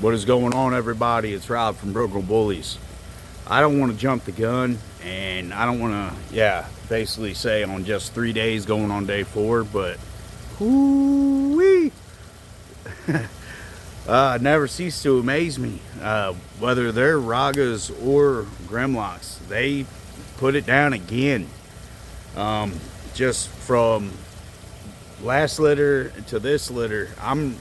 What is going on, everybody? It's Rob from Bullies. I don't want to jump the gun, and I don't want to, basically say on just 3 days going on day 4, but whoo-wee. Never cease to amaze me. Whether they're Ragas or Grimlocks, they put it down again. Just from last litter to this litter, I'm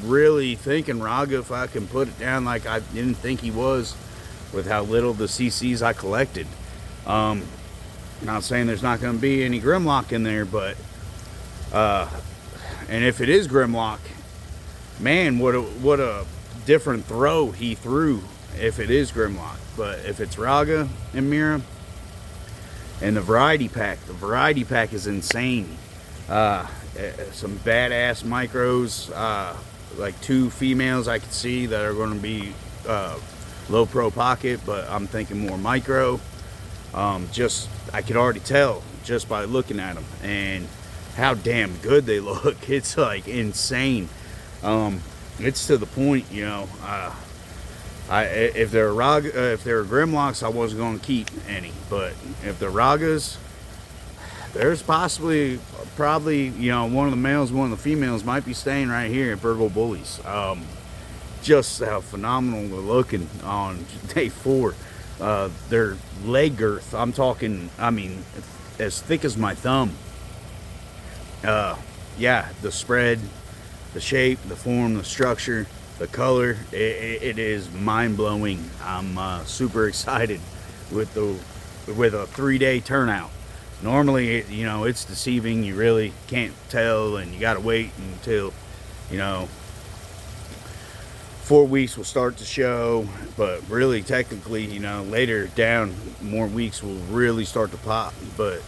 really thinking Raga, if I can put it down like I didn't think he was with how little the CCs I collected. Not saying there's not going to be any Grimlock in there, but and if it is Grimlock, man, what a different throw he threw if it is Grimlock. But if it's Raga and Mira and the variety pack is insane. Some badass micros, like 2 females I could see that are going to be low pro pocket, but I'm thinking more micro. I could already tell just by looking at them and how damn good they look. It's like insane. It's to the point, you know, if they're Grimlocks, I wasn't going to keep any, but if they're Ragas, there's probably, you know, one of the males, one of the females might be staying right here at Bullies. Just how phenomenal they're looking on day 4. Their leg girth, I'm talking, I mean, as thick as my thumb. Yeah, the spread, the shape, the form, the structure, the color, it is mind-blowing. I'm super excited with a 3-day turnout. Normally, you know, it's deceiving. You really can't tell, and you got to wait until, you know, 4 weeks will start to show. But really, technically, you know, later down, more weeks will really start to pop. But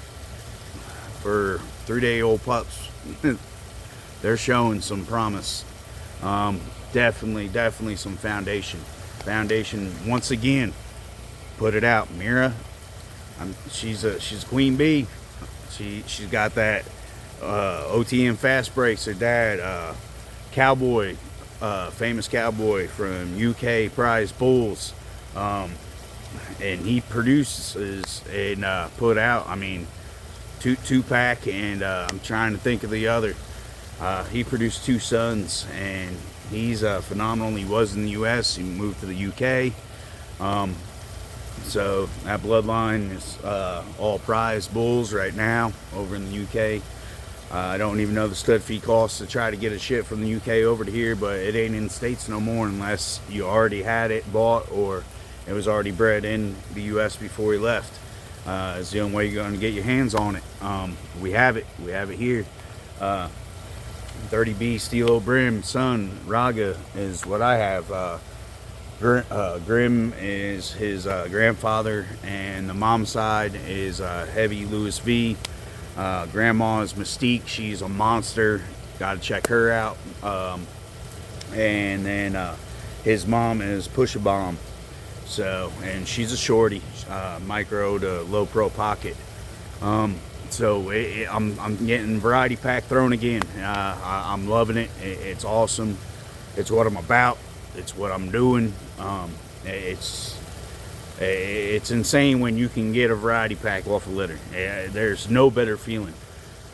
for 3-day-old pups, they're showing some promise. Definitely some foundation. Foundation, once again, put it out. Mira, she's a queen bee. She's got that OTM fast breaks. Her dad, cowboy, famous cowboy from UK prize bulls, and he produces and put out, I mean, two pack, and I'm trying to think of the other. He produced 2 sons, and he's phenomenal. He was in the US, he moved to the UK. So that bloodline is all prize bulls right now over in the UK. I don't even know the stud fee costs to try to get a ship from the UK over to here, but it ain't in the States no more unless you already had it bought or it was already bred in the US before he left. It's the only way you're going to get your hands on it. We have it here. 30B Steel Brim son Raga is what I have. Grim is his grandfather, and the mom side is Heavy Louis V. Grandma is Mystique. She's a monster. Got to check her out. And then his mom is Push a Bomb. So, and she's a shorty, micro to low pro pocket. So I'm getting variety pack thrown again. I'm loving it. It's awesome. It's what I'm about. It's what I'm doing. It's insane when you can get a variety pack off a litter. There's no better feeling.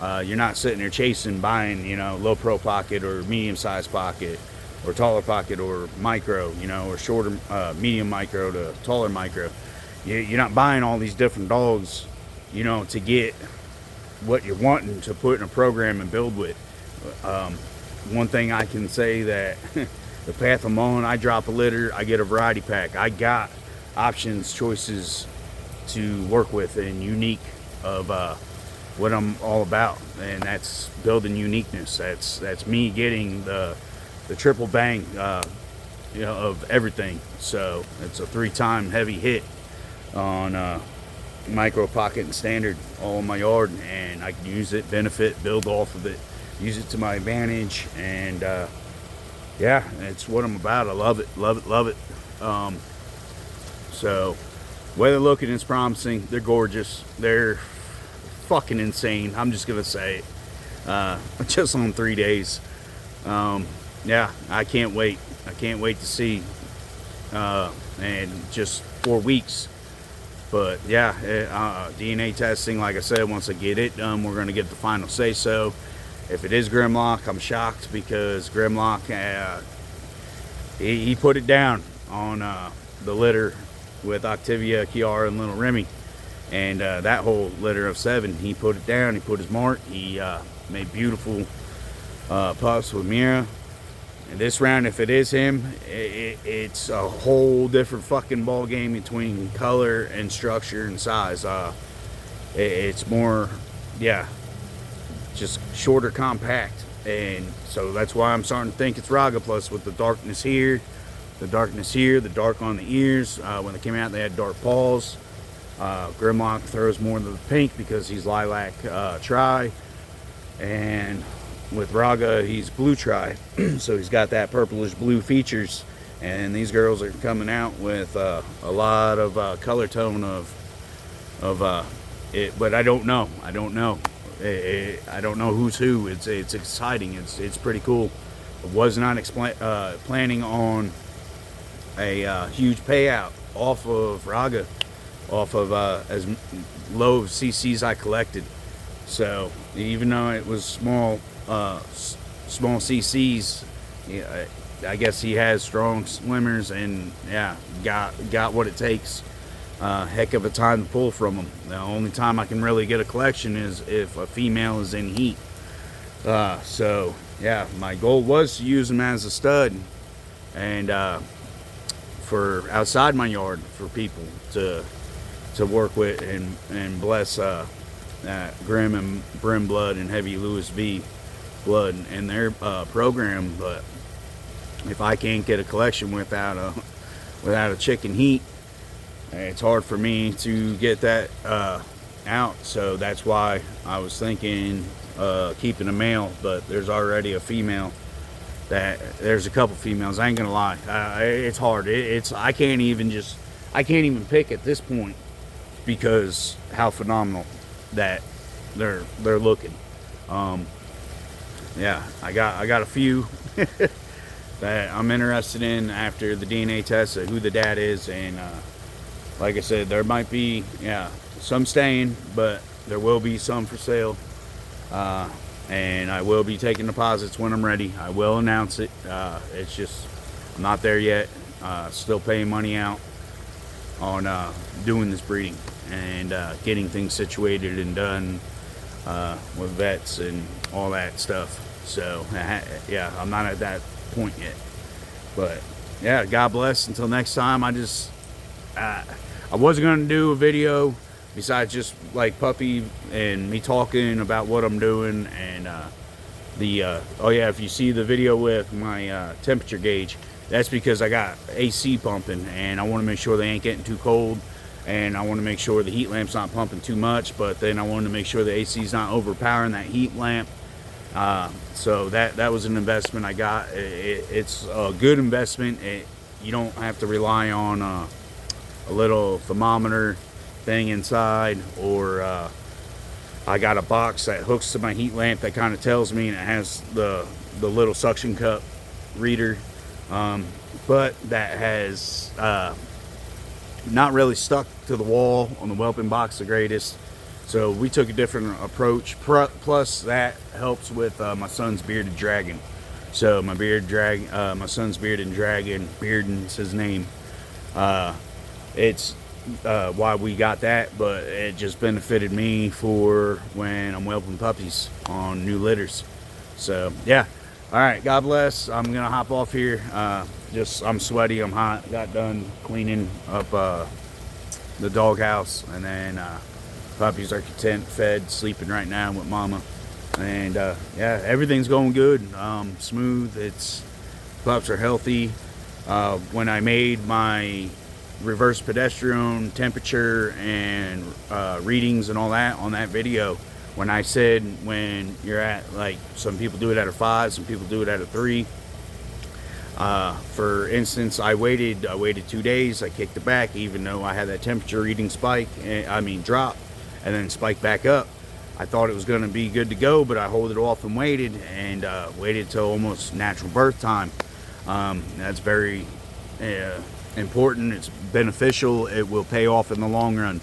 You're not sitting there chasing, buying, you know, low pro pocket or medium size pocket or taller pocket or micro, you know, or shorter, medium micro to taller micro. You're not buying all these different dogs, you know, to get what you're wanting to put in a program and build with. One thing I can say that the path I'm on, I drop a litter, I get a variety pack. I got options, choices to work with, and unique of what I'm all about, and that's building uniqueness. That's me getting the triple bang, you know, of everything. So it's a 3-time heavy hit on micro pocket and standard all in my yard, and I can use it, benefit, build off of it, use it to my advantage, and yeah, it's what I'm about. I love it. So way they're looking is promising. They're gorgeous. They're fucking insane. I'm just gonna say it. Just on 3 days. Yeah, I can't wait. I can't wait to see. And just 4 weeks. But yeah, DNA testing, like I said, once I get it done, we're going to get the final say so. If it is Grimlock, I'm shocked because Grimlock, he put it down on the litter with Octavia, Kiara, and Little Remy. And that whole litter of 7, he put it down, he put his mark, he made beautiful pups with Mira. And this round, if it is him, it's a whole different fucking ball game between color and structure and size. It's more, yeah, just shorter, compact. And so that's why I'm starting to think it's Raga. Plus with the darkness here, the dark on the ears. When they came out, they had dark paws. Grimlock throws more than the pink because he's lilac tri. And with Raga, he's blue tri, so he's got that purplish blue features. And these girls are coming out with a lot of color tone of it, but I don't know. I don't know who's who. It's exciting. It's pretty cool. I was not planning on a huge payout off of Raga, off of as low of CCs I collected. So even though it was small CCs, yeah, I guess he has strong swimmers, and yeah, got what it takes. Heck of a time to pull from him. The only time I can really get a collection is if a female is in heat. So yeah, my goal was to use him as a stud, and for outside my yard for people to work with and bless Grim and Brim blood and Heavy Louis V blood in their program. But if I can't get a collection without a chicken heat, it's hard for me to get that out. So that's why I was thinking keeping a male, but there's already a female. There's a couple females. I ain't gonna lie, it's hard. I can't even pick at this point because how phenomenal that they're looking. Yeah, I got a few that I'm interested in after the DNA test of who the dad is, and like I said, there might be some staying, but there will be some for sale, and I will be taking deposits when I'm ready. I will announce it. It's just I'm not there yet. Still paying money out on doing this breeding and getting things situated and done with vets and all that stuff. So yeah, I'm not at that point yet, but yeah, God bless. Until next time. I wasn't going to do a video besides just like Puppy and me talking about what I'm doing, and oh yeah, if you see the video with my temperature gauge, that's because I got AC pumping, and I want to make sure they ain't getting too cold, and I want to make sure the heat lamp's not pumping too much, but then I wanted to make sure the AC's not overpowering that heat lamp. So that was an investment I got. It's a good investment. You don't have to rely on a little thermometer thing inside, or I got a box that hooks to my heat lamp that kind of tells me, and it has the little suction cup reader, but that has not really stuck to the wall on the whelping box the greatest. So we took a different approach. Plus that helps with my son's bearded dragon. So my son's bearded dragon, Bearden's his name. It's why we got that, but it just benefited me for when I'm whelping puppies on new litters. So yeah, all right, God bless. I'm gonna hop off here. I'm sweaty, I'm hot. Got done cleaning up the doghouse, and then puppies are content, fed, sleeping right now with mama, and yeah, everything's going good. Smooth. Pups are healthy. When I made my reverse pedestrian temperature and readings and all that on that video, when I said when you're at, like, some people do it at a 5, some people do it at a 3. For instance, I waited 2 days. I kicked it back, even though I had that temperature reading drop, and then spike back up. I thought it was going to be good to go, but I hold it off and waited till almost natural birth time. That's very important. It's beneficial. It will pay off in the long run.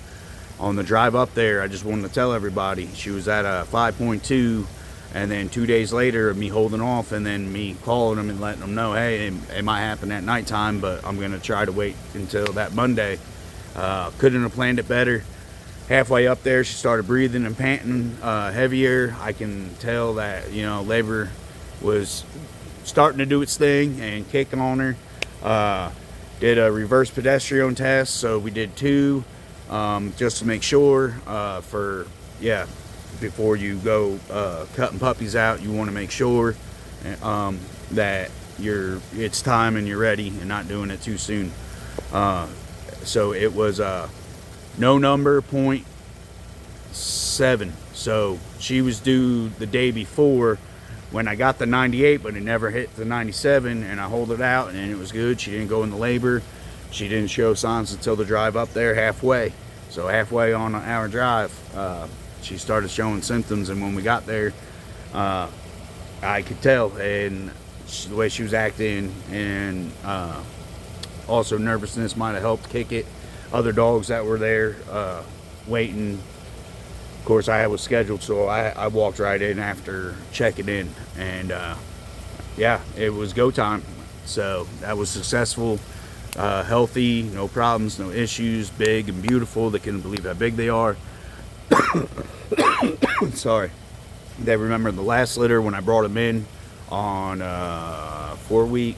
On the drive up there, I just wanted to tell everybody, she was at a 5.2, and then 2 days later, me holding off, and then me calling them and letting them know, hey, it might happen at nighttime, but I'm going to try to wait until that Monday. Couldn't have planned it better. Halfway up there, she started breathing and panting heavier. I can tell that, you know, labor was starting to do its thing and kicking on her. Did a reverse pedestrian test, so we did 2 just to make sure before you go cutting puppies out, you want to make sure that it's time and you're ready and not doing it too soon. So it was no number 0.7, so she was due the day before when I got the 98, but it never hit the 97, and I hold it out and it was good. She didn't go into labor. She didn't show signs until the drive up there halfway. So halfway on our drive, she started showing symptoms, and when we got there, I could tell, and the way she was acting, and also nervousness might have helped kick it. Other dogs that were there waiting, of course I was scheduled, so I walked right in after checking in, and yeah, it was go time. So that was successful, healthy, no problems, no issues, big and beautiful. They couldn't believe how big they are. Sorry. They remember the last litter when I brought them in on 4-week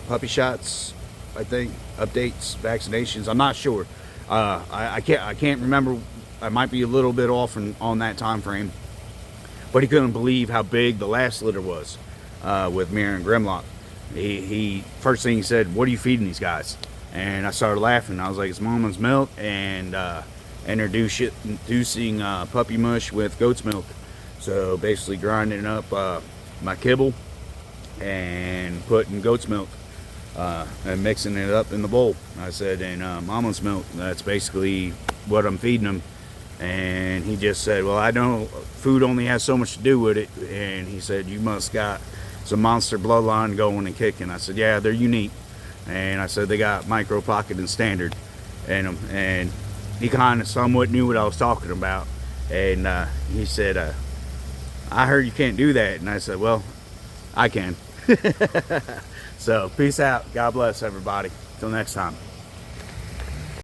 puppy shots, I think, updates, vaccinations. I'm not sure. I can't remember. I might be a little bit off on that time frame, but he couldn't believe how big the last litter was with Mira and Grimlock. He first thing he said, "What are you feeding these guys?" And I started laughing. I was like, "It's mama's milk and introducing puppy mush with goat's milk." So basically grinding up my kibble and putting goat's milk and mixing it up in the bowl. I said, and mama's milk, that's basically what I'm feeding them. And he just said, well, I know food only has so much to do with it. And he said, you must got some monster bloodline going and kicking. I said, yeah, they're unique. And I said, they got micro, pocket, and standard in them. And he kind of somewhat knew what I was talking about. And he said, I heard you can't do that. And I said, well, I can. So peace out. God bless everybody. Till next time.